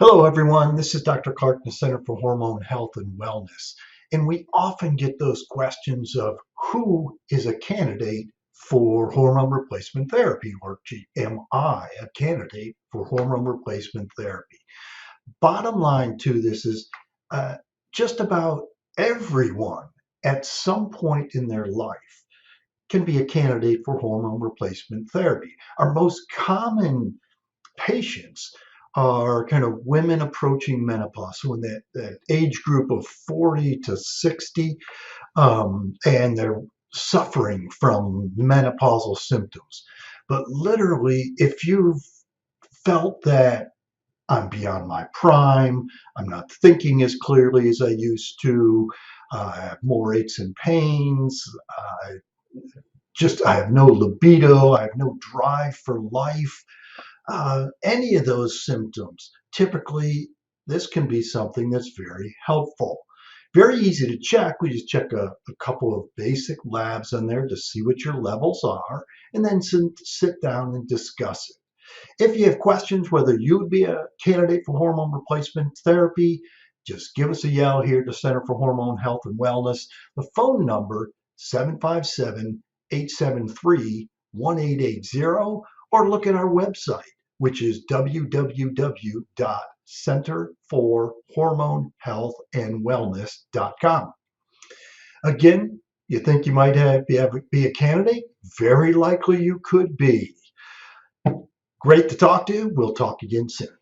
Hello, everyone. This is Dr. Clark, the Center for Hormone Health and Wellness. And we often get those questions of who is a candidate for hormone replacement therapy, or am I a candidate for hormone replacement therapy? Bottom line to this is just about everyone at some point in their life can be a candidate for hormone replacement therapy. Our most common patients are kind of women approaching menopause, so in that age group of 40 to 60, and they're suffering from menopausal symptoms. But literally, if you've felt that I'm beyond my prime, I'm not thinking as clearly as I used to, I have more aches and pains, I I have no libido, I have no drive for life, any of those symptoms, typically this can be something that's very helpful. Very easy to check. We just check a couple of basic labs on there to see what your levels are, and then sit down and discuss it. If you have questions whether you would be a candidate for hormone replacement therapy, just give us a yell here at the Center for Hormone Health and Wellness. The phone number 757-873-1880, or look at our website, which is www.centerforhormonehealthandwellness.com. Again, you think you might be a candidate? Very likely you could be. Great to talk to you. We'll talk again soon.